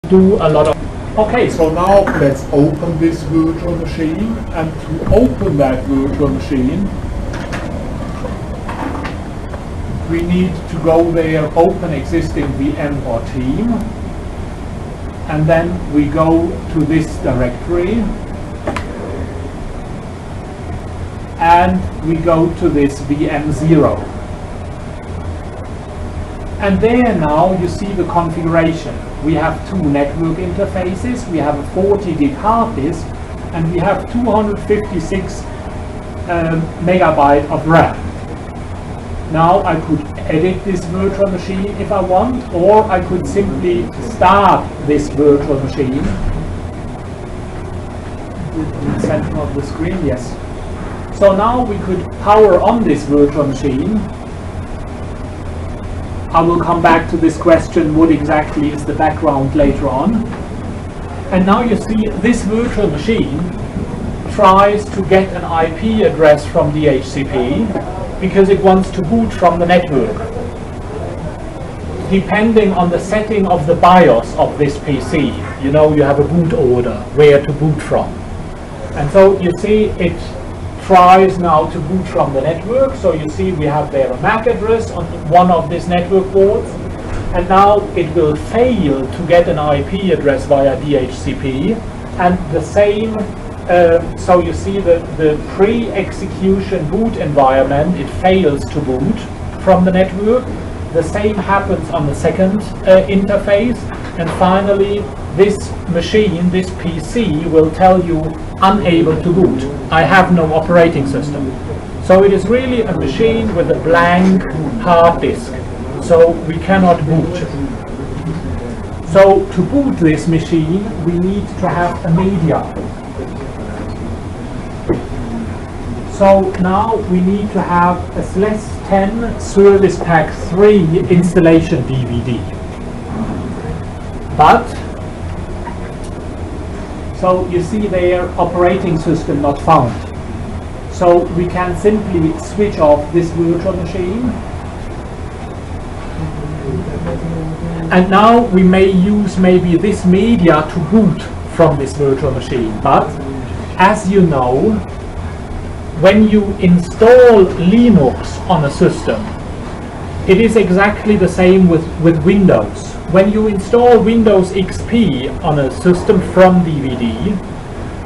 do a lot of... Okay, so now let's open this virtual machine, and to open that virtual machine we need to go there, open existing VM or team, and then we go to this directory and we go to this VM0. And there now you see the configuration. We have two network interfaces, we have a 40 gig hard disk, and we have 256 megabyte of RAM. Now I could edit this virtual machine if I want, or I could simply start this virtual machine. In the center of the screen, yes. So now we could power on this virtual machine. I will come back to this question, what exactly is the background later on. And now you see this virtual machine tries to get an IP address from DHCP because it wants to boot from the network. Depending on the setting of the BIOS of this PC, you know, you have a boot order where to boot from. And so you see it tries now to boot from the network. So you see we have there a MAC address on one of these network ports, and now it will fail to get an IP address via DHCP, and the same, so you see the pre-execution boot environment, it fails to boot from the network. The same happens on the second interface, and finally this machine, this PC, will tell you unable to boot. I have no operating system. So it is really a machine with a blank hard disk. So we cannot boot. So to boot this machine, we need to have a media. So now we need to have a SLES10 Service Pack 3 installation DVD. But, so you see there, operating system not found. So we can simply switch off this virtual machine. And now we may use maybe this media to boot from this virtual machine. But, as you know, when you install Linux on a system, it is exactly the same with Windows. When you install Windows XP on a system from DVD,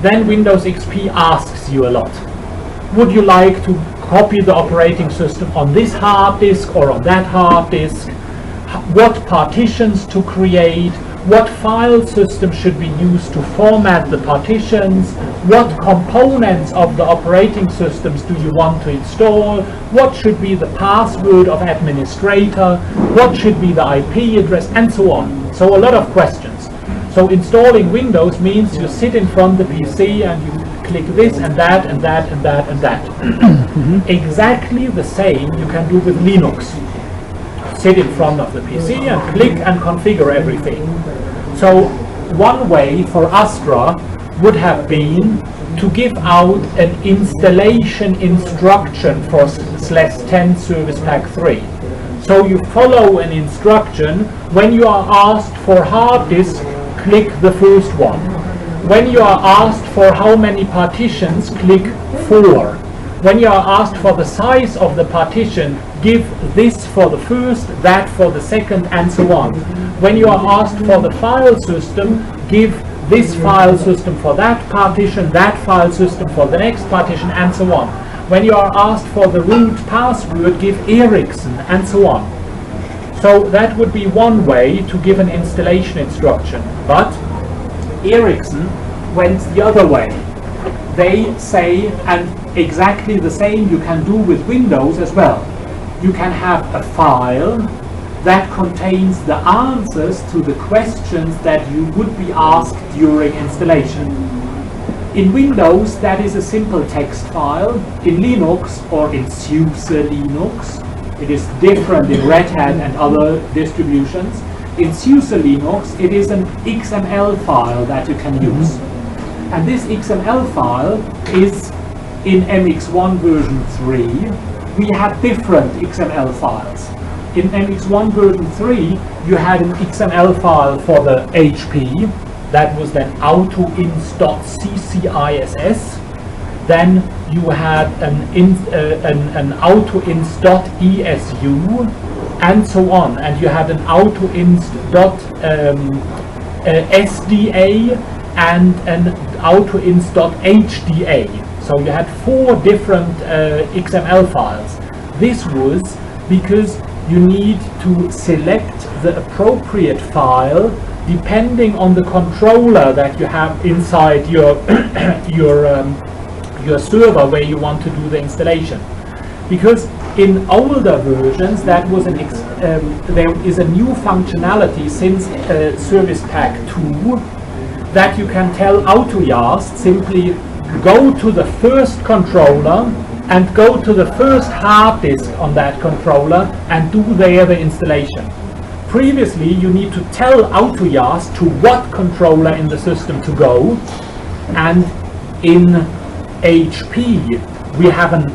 then Windows XP asks you a lot. Would you like to copy the operating system on this hard disk or on that hard disk? What partitions to create? What file system should be used to format the partitions? What components of the operating systems do you want to install? What should be the password of administrator? What should be the IP address? And so on. So a lot of questions. So installing Windows means you sit in front of the PC and you click this and that and that and that and that. Exactly the same you can do with Linux. Sit in front of the PC and click and configure everything. So one way for Astra would have been to give out an installation instruction for SLES10 Service Pack 3. So you follow an instruction. When you are asked for hard disk, click the first one. When you are asked for how many partitions, click 4. When you are asked for the size of the partition, give this for the first, that for the second, and so on. When you are asked for the file system, give this file system for that partition, that file system for the next partition, and so on. When you are asked for the root password, give Ericsson, and so on. So that would be one way to give an installation instruction. But Ericsson went the other way. They say, and exactly the same you can do with Windows as well. You can have a file that contains the answers to the questions that you would be asked during installation. In Windows, that is a simple text file. In Linux or in SUSE Linux, it is different in Red Hat and other distributions. In SUSE Linux, it is an XML file that you can use. And this XML file is in MX1 version 3. We had different XML files. in MX1 version 3, you had an XML file for the HP. That was then autoins.cciss. Then you had an autoins.esu, and so on. And you had an autoins.sda and an autoins.hda. So you had 4 different XML files. This was because you need to select the appropriate file depending on the controller that you have inside your your server where you want to do the installation. Because in older versions, that was there is a new functionality since Service Pack 2 that you can tell AutoYast simply go to the first controller and go to the first hard disk on that controller and do there the installation. Previously, you need to tell AutoYast to what controller in the system to go, and in HP we have an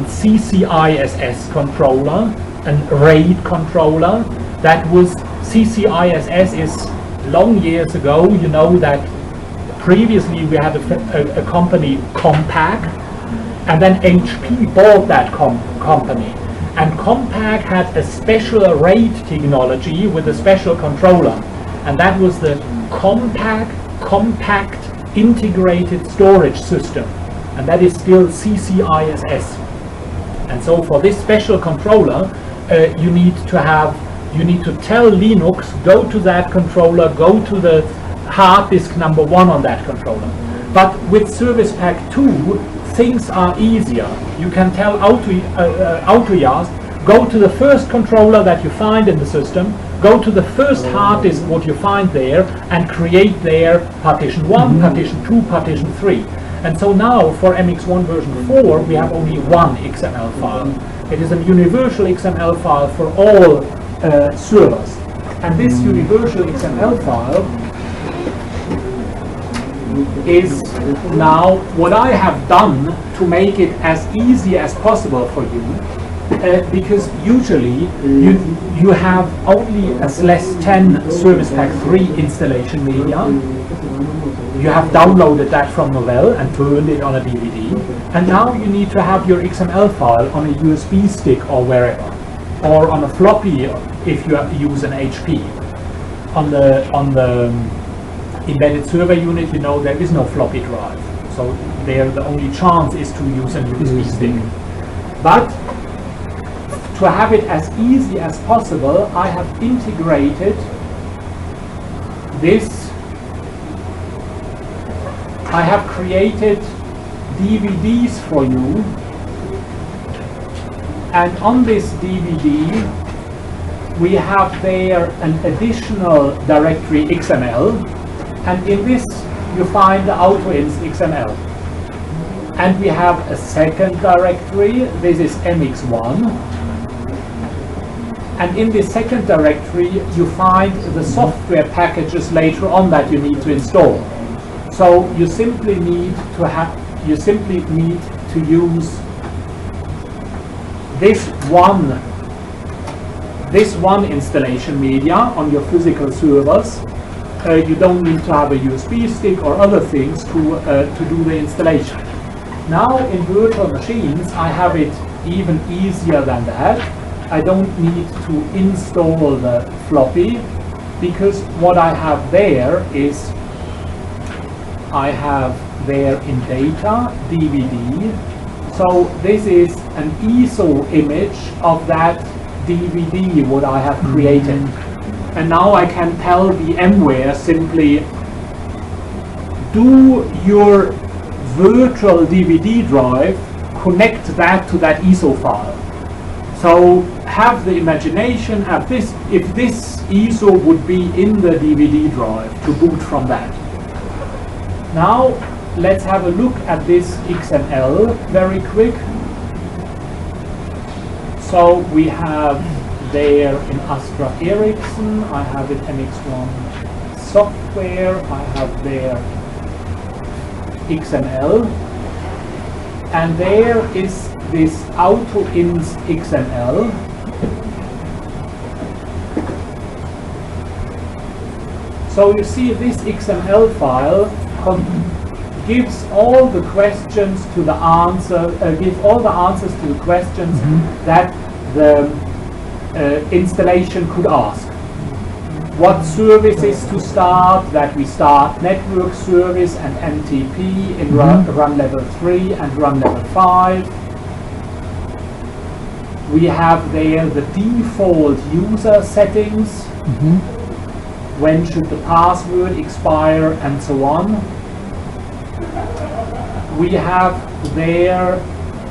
CCISS controller, an RAID controller. That was CCISS is long years ago. You know that previously we had a company, Compaq, and then HP bought that company. And Compaq had a special RAID technology with a special controller, and that was the Compact Integrated Storage System, and that is still CCISS. And so for this special controller, you need to tell Linux, go to that controller, go to the hard disk number 1 on that controller. But with Service Pack 2, things are easier. You can tell AutoYast, go to the first controller that you find in the system, go to the first hard disk what you find there, and create there partition 1, partition 2, partition 3. And so now for MX1 version 4, we have only one XML file. It is a universal XML file for all servers. And this universal XML file is now what I have done to make it as easy as possible for you, because usually you have only a /10 Service Pack 3 installation media. You have downloaded that from Novell and burned it on a DVD, and now you need to have your XML file on a USB stick or wherever, or on a floppy if you use an HP. On the embedded server unit, you know there is no floppy drive, so there the only chance is to use a USB stick. But to have it as easy as possible, I have integrated this. I have created DVDs for you, and on this DVD we have there an additional directory XML, and in this you find the autoins XML. And we have a second directory, this is MX1, and in this second directory you find the software packages later on that you need to install. So you simply need to use this one installation media on your physical servers. You don't need to have a USB stick or other things to do the installation. Now in virtual machines I have it even easier than that. I don't need to install the floppy, because what I have there is I have there in data DVD. So this is an ISO image of that DVD what I have created. And now I can tell VMware simply do your virtual DVD drive, connect that to that ISO file. So have the imagination, have this, if this ISO would be in the DVD drive, to boot from that. Now let's have a look at this XML very quick. So we have there in Astra Ericsson, I have it MX1 software, I have there XML, and there is this autoins XML, So you see this XML file gives all the questions to the answer, gives all the answers to the questions that the installation could ask. What services to start, that we start network service and NTP in run level 3 and run level 5. We have there the default user settings, when should the password expire, and so on. We have there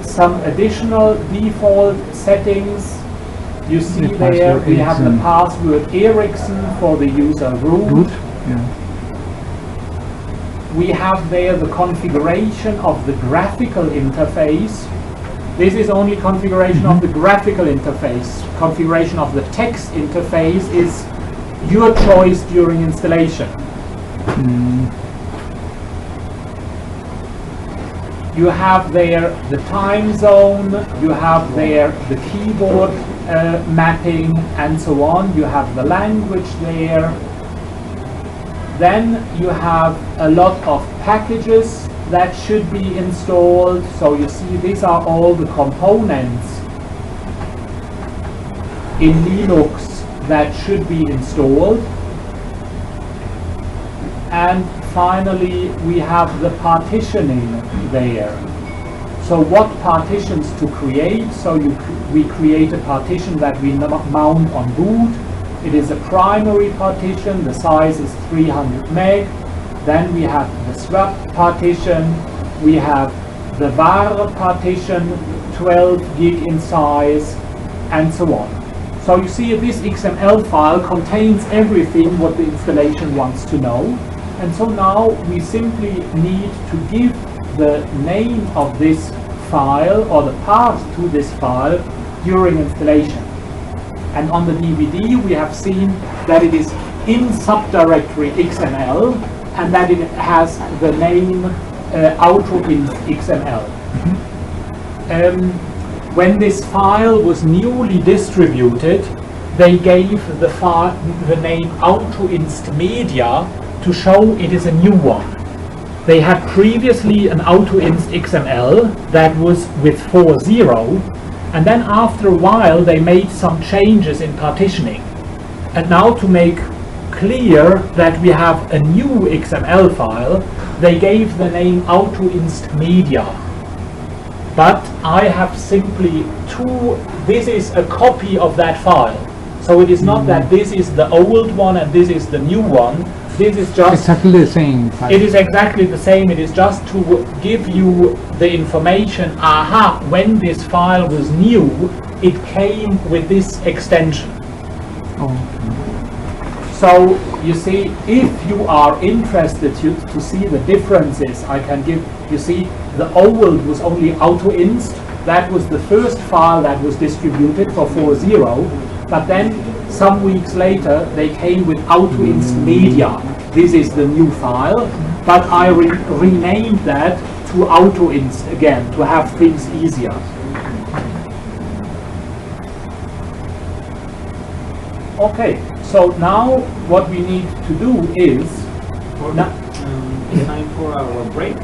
some additional default settings. You see there we have the password Ericsson for the user root. We have there the configuration of the graphical interface. This is only configuration of the graphical interface. Configuration of the text interface is your choice during installation. You have there the time zone, you have there the keyboard mapping, and so on. You have the language there. Then you have a lot of packages that should be installed. So you see these are all the components in Linux that should be installed. And finally we have the partitioning there. So what partitions to create? So we create a partition that we mount on boot. It is a primary partition, the size is 300 meg. Then we have the swap partition, we have the var partition, 12 gig in size, and so on. So you see this XML file contains everything what the installation wants to know. And so now we simply need to give the name of this file or the path to this file during installation. And on the DVD we have seen that it is in subdirectory XML and that it has the name autoinst XML. When this file was newly distributed, they gave the name autoinst media to show it is a new one. They had previously an autoinst XML that was with 4.0, and then after a while they made some changes in partitioning. And now to make clear that we have a new XML file, they gave the name autoinst media. But I have simply this is a copy of that file. So it is not that this is the old one and this is the new one. This is just exactly the same file. It is exactly the same. It is just to give you the information. Aha, when this file was new, it came with this extension. So you see, if you are interested to see the differences, I can give, you see, the old was only autoinst. That was the first file that was distributed for 4.0, but then some weeks later they came with autoinst media. This is the new file, but I renamed that to autoinst again to have things easier. Okay, so now what we need to do is it's time for our break.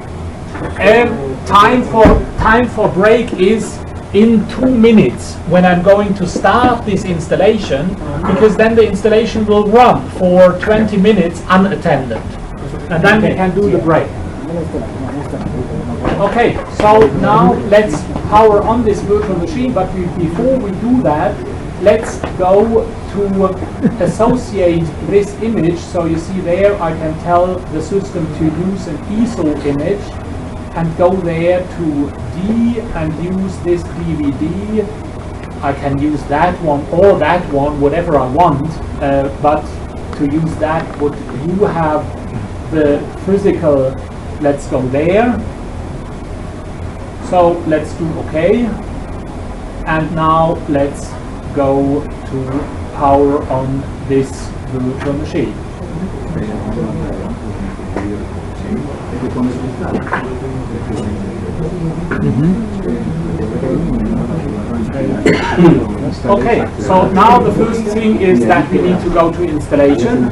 Time for break is in 2 minutes when I'm going to start this installation, because then the installation will run for 20 minutes unattended, and then we can do the break. Okay, so now let's power on this virtual machine, but before we do that, let's go to associate this image. So you see there I can tell the system to use an ISO image and go there to D and use this DVD. I can use that one or that one, whatever I want, but to use that, what you have the physical, let's go there. So let's do OK. And now let's go to power on this virtual machine. Okay, so now the first thing is that we need to go to installation.